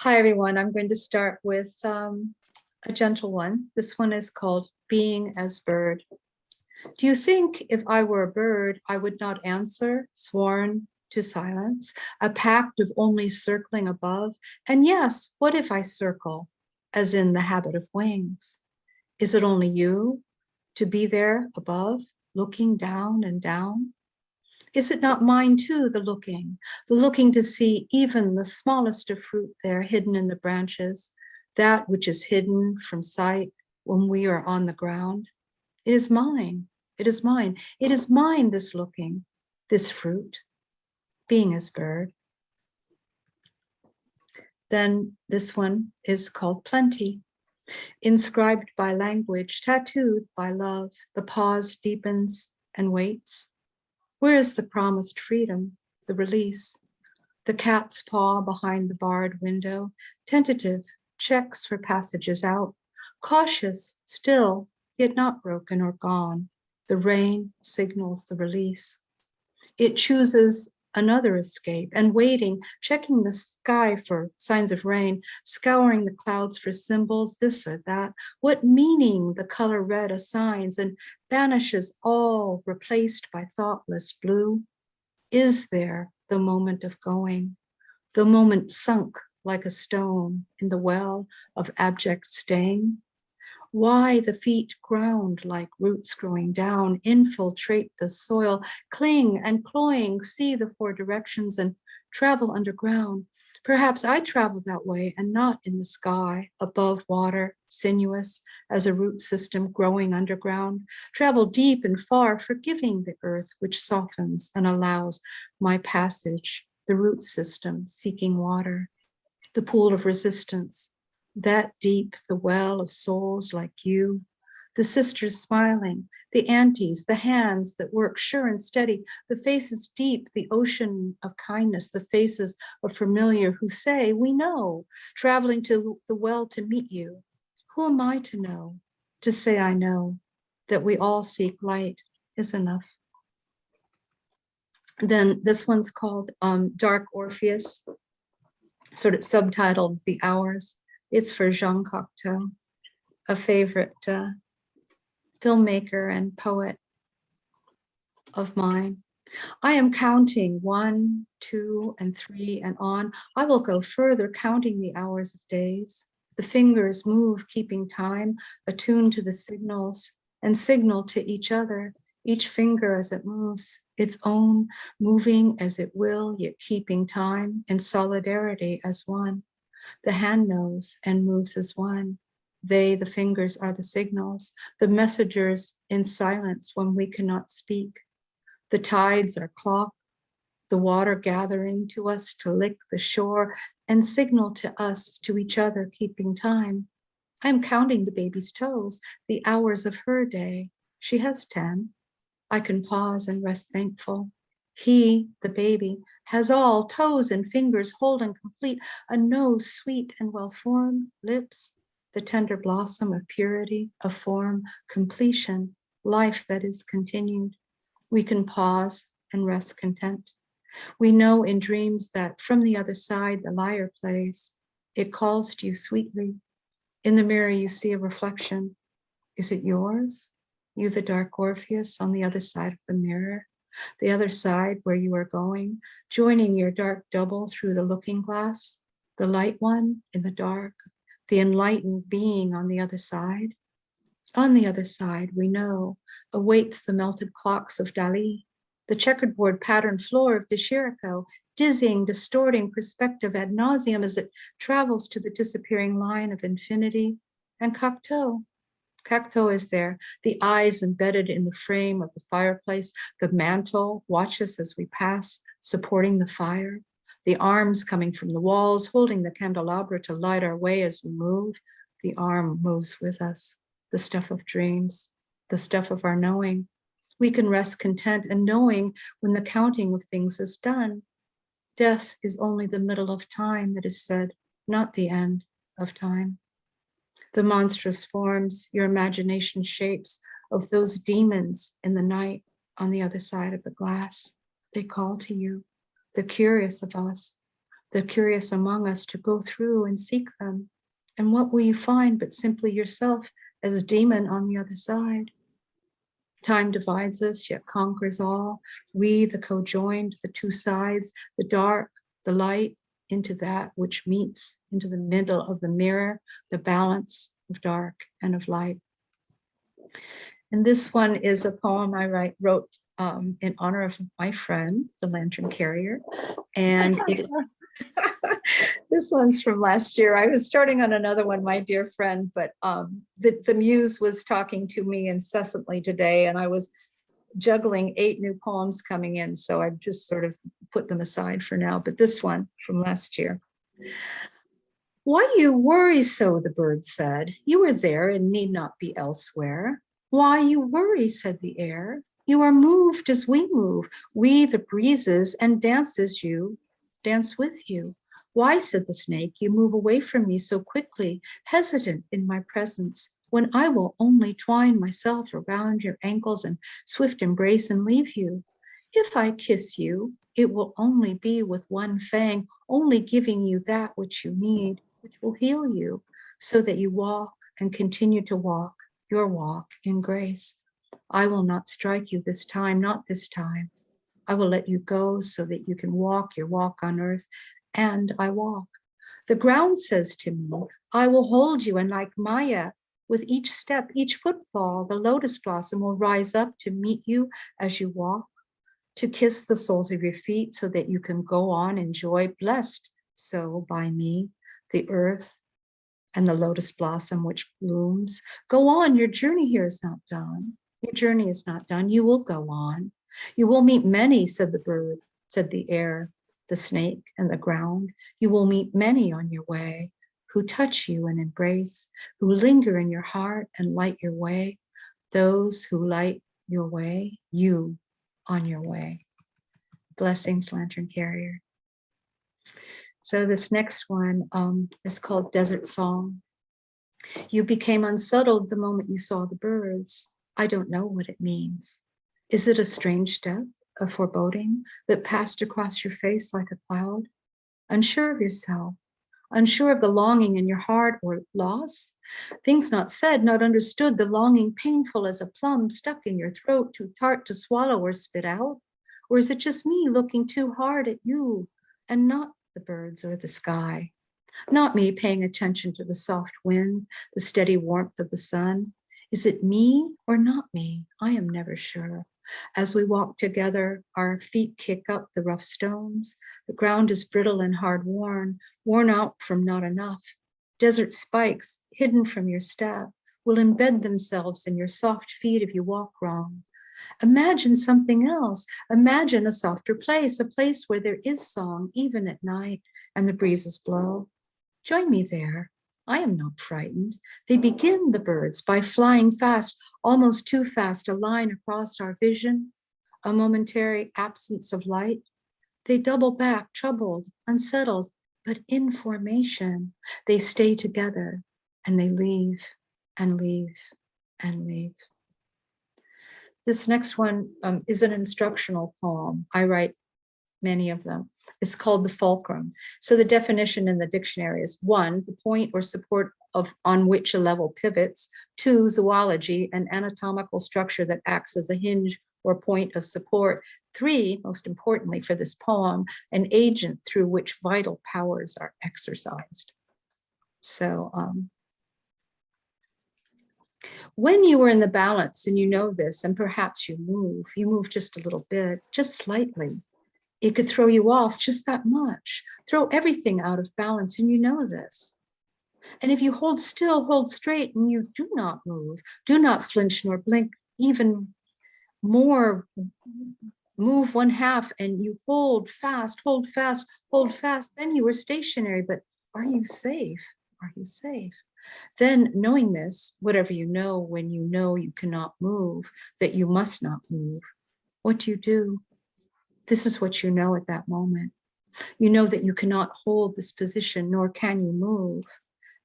Hi, everyone. I'm going to start with a gentle one. This one is called Being as Bird. Do you think if I were a bird, I would not answer, sworn to silence, a pact of only circling above? And yes, what if I circle, as in the habit of wings? Is it only you to be there above, looking down and down? Is it not mine too, the looking to see even the smallest of fruit there hidden in the branches, that which is hidden from sight when we are on the ground? It is mine, it is mine, it is mine, this looking, this fruit, being as bird. Then this one is called Plenty, inscribed by language, tattooed by love. The pause deepens and waits. Where is the promised freedom, the release? The cat's paw behind the barred window, tentative, checks for passages out, cautious, still, yet not broken or gone. The rain signals the release. It chooses another escape and waiting, checking the sky for signs of rain, scouring the clouds for symbols, this or that, what meaning the color red assigns and banishes all replaced by thoughtless blue. Is there the moment of going, the moment sunk like a stone in the well of abject staying? Why the feet ground like roots growing down, infiltrate the soil, cling and cloying, see the four directions and travel underground. Perhaps I travel that way and not in the sky, above water, sinuous as a root system growing underground. Travel deep and far, forgiving the earth which softens and allows my passage, the root system seeking water, the pool of resistance, that deep, the well of souls like you, the sisters smiling, the aunties, the hands that work sure and steady, the faces deep, the ocean of kindness, the faces of familiar who say, we know, traveling to the well to meet you. Who am I to know, to say I know, that we all seek light is enough. Then this one's called Dark Orpheus, sort of subtitled The Hours. It's for Jean Cocteau, a favorite filmmaker and poet of mine. I am counting 1, 2, and 3 and on. I will go further, counting the hours of days. The fingers move, keeping time, attuned to the signals, and signal to each other, each finger as it moves, its own, moving as it will, yet keeping time, in solidarity as one. The hand knows and moves as one. They, the fingers, are the signals, the messengers in silence when we cannot speak. The tides are clock, the water gathering to us to lick the shore and signal to us, to each other, keeping time. I am counting the baby's toes, the hours of her day. She has 10. I can pause and rest thankful. He, the baby, has all toes and fingers whole and complete, a nose sweet and well-formed, lips, the tender blossom of purity, of form, completion, life that is continued. We can pause and rest content. We know in dreams that from the other side the lyre plays. It calls to you sweetly. In the mirror you see a reflection. Is it yours? You, the dark Orpheus, on the other side of the mirror, the other side where you are going, joining your dark double through the looking glass, the light one in the dark, the enlightened being on the other side. On the other side, we know, awaits the melted clocks of Dali, the checkerboard patterned floor of de Chirico, dizzying, distorting perspective ad nauseum as it travels to the disappearing line of infinity, and Cocteau. Cocteau is there, the eyes embedded in the frame of the fireplace, the mantle watches as we pass, supporting the fire, the arms coming from the walls, holding the candelabra to light our way as we move. The arm moves with us, the stuff of dreams, the stuff of our knowing. We can rest content and knowing when the counting of things is done. Death is only the middle of time, it is said, not the end of time. The monstrous forms, your imagination shapes of those demons in the night on the other side of the glass. They call to you, the curious of us, the curious among us to go through and seek them. And what will you find but simply yourself as demon on the other side? Time divides us, yet conquers all. We, the co-joined, the two sides, the dark, the light, into that which meets, into the middle of the mirror, the balance of dark and of light. And this one is a poem I wrote in honor of my friend, the lantern carrier. And it is this one's from last year. I was starting on another one, my dear friend, but the muse was talking to me incessantly today, and I was juggling 8 new poems coming in, so I just sort of put them aside for now. But this one from last year. Why you worry so, the bird said. You are there and need not be elsewhere. Why you worry, said the air. You are moved as we move, we the breezes, and dance with you. Why, said the snake, you move away from me so quickly, hesitant in my presence, when I will only twine myself around your ankles and swift embrace and leave you? If I kiss you, it will only be with one fang, only giving you that which you need, which will heal you, so that you walk and continue to walk your walk in grace. I will not strike you this time, not this time. I will let you go so that you can walk your walk on earth, and I walk. The ground says to me, I will hold you, and like Maya, with each step, each footfall, the lotus blossom will rise up to meet you as you walk, to kiss the soles of your feet so that you can go on in joy, blessed so by me, the earth and the lotus blossom which blooms. Go on, your journey here is not done. Your journey is not done, you will go on. You will meet many, said the bird, said the air, the snake, and the ground. You will meet many on your way who touch you and embrace, who linger in your heart and light your way. Those who light your way, you on your way. Blessings, lantern carrier. So this next one is called Desert Song. You became unsettled the moment you saw the birds. I don't know what it means. Is it a strange death, a foreboding that passed across your face like a cloud? Unsure of yourself, unsure of the longing in your heart or loss? Things not said, not understood, the longing painful as a plum stuck in your throat, too tart to swallow or spit out? Or is it just me looking too hard at you and not the birds or the sky? Not me paying attention to the soft wind, the steady warmth of the sun. Is it me or not me? I am never sure. As we walk together, our feet kick up the rough stones. The ground is brittle and hard worn out from not enough. Desert spikes, hidden from your step, will embed themselves in your soft feet if you walk wrong. Imagine something else. Imagine a softer place, a place where there is song, even at night, and the breezes blow. Join me there. I am not frightened. They begin, the birds, by flying fast, almost too fast, a line across our vision, a momentary absence of light. They double back, troubled, unsettled, but in formation. They stay together, and they leave, and leave, and leave. This next one is an instructional poem. I write many of them. It's called the fulcrum. So the definition in the dictionary is 1, the point or support on which a level pivots. 2, zoology, an anatomical structure that acts as a hinge or point of support. 3, most importantly for this poem, an agent through which vital powers are exercised. So when you are in the balance and you know this, and perhaps you move just a little bit, just slightly, it could throw you off just that much, throw everything out of balance, and you know this. And if you hold still, hold straight, and you do not move, do not flinch nor blink, even more, move one half, and you hold fast, hold fast, hold fast, then you are stationary. But are you safe? Are you safe? Then knowing this, whatever you know when you know you cannot move, that you must not move, what do you do? This is what you know at that moment. You know that you cannot hold this position, nor can you move.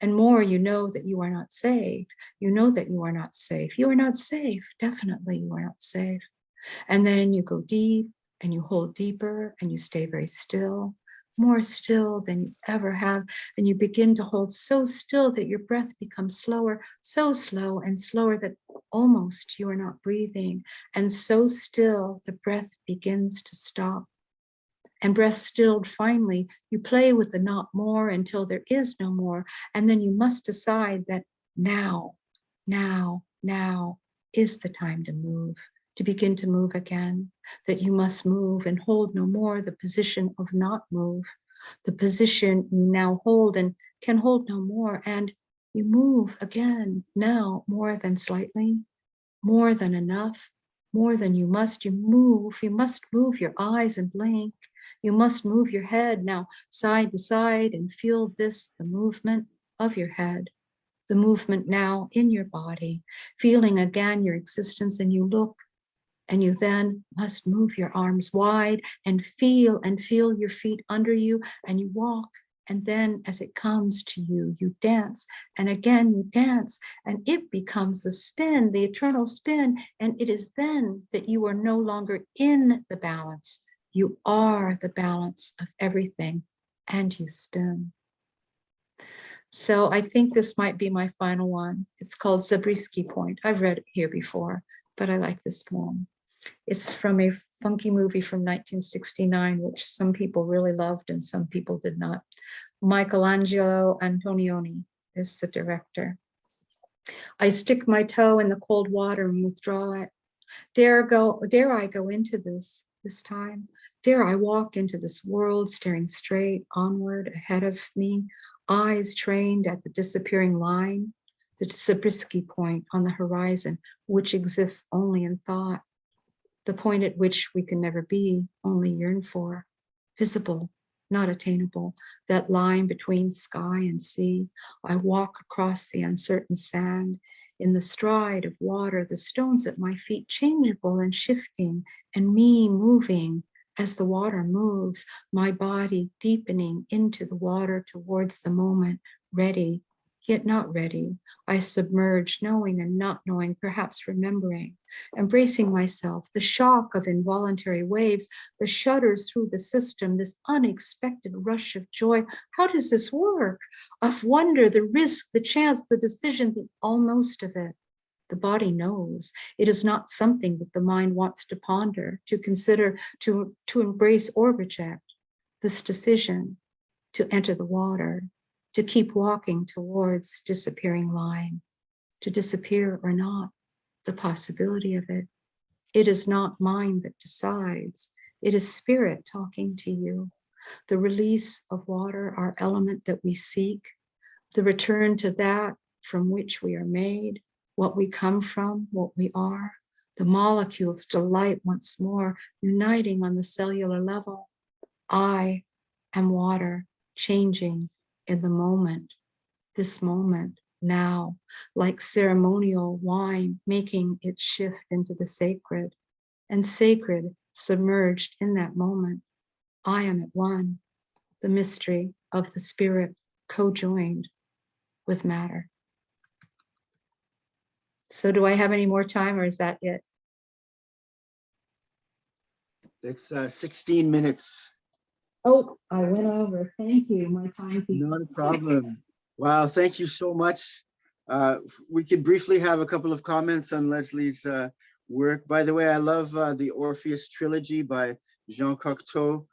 And more, you know that you are not safe. You know that you are not safe. You are not safe. Definitely, you are not safe. And then you go deep and you hold deeper and you stay very still. more still than you ever have. And you begin to hold so still that your breath becomes slower, so slow and slower that almost you are not breathing. And so still, the breath begins to stop. And breath stilled, finally, you play with the not more until there is no more. And then you must decide that now is the time to move, to begin to move again, that you must move and hold no more the position of not move, the position you now hold and can hold no more. And you move again, now more than slightly, more than enough, more than you must. You must move your eyes and blink. You must move your head now side to side and feel this, the movement of your head, the movement now in your body, feeling again your existence. And you look, and you then must move your arms wide and feel your feet under you, and you walk. And then as it comes to you, you dance, and again you dance, and it becomes a spin, the eternal spin. And it is then that you are no longer in the balance. You are the balance of everything, and you spin. So I think this might be my final one. It's called Zabriskie Point. I've read it here before, but I like this poem. It's from a funky movie from 1969, which some people really loved and some people did not. Michelangelo Antonioni is the director. I stick my toe in the cold water and withdraw it. Dare I go into this time? Dare I walk into this world staring straight onward ahead of me, eyes trained at the disappearing line, the Zabriskie point on the horizon, which exists only in thought, the point at which we can never be, only yearn for, visible, not attainable, that line between sky and sea. I walk across the uncertain sand, in the stride of water, the stones at my feet changeable and shifting, and me moving as the water moves, my body deepening into the water towards the moment, ready, yet not ready. I submerge, knowing and not knowing, perhaps remembering, embracing myself, the shock of involuntary waves, the shudders through the system, this unexpected rush of joy. How does this work? Of wonder, the risk, the chance, the decision, the almost of it. The body knows. It is not something that the mind wants to ponder, to consider, to embrace or reject. This decision to enter the water, to keep walking towards disappearing line, to disappear or not, the possibility of it. It is not mind that decides. It is spirit talking to you. The release of water, our element that we seek, the return to that from which we are made, what we come from, what we are. The molecules delight once more, uniting on the cellular level. I am water, changing in the moment, this moment, now, like ceremonial wine, making its shift into the sacred, and sacred submerged in that moment. I am at one, the mystery of the spirit co-joined with matter. So do I have any more time, or is that it? It's 16 minutes. Oh, I went over. Thank you. My time. Not a problem. Wow, thank you so much. We could briefly have a couple of comments on Lesley's work. By the way, I love the Orpheus trilogy by Jean Cocteau.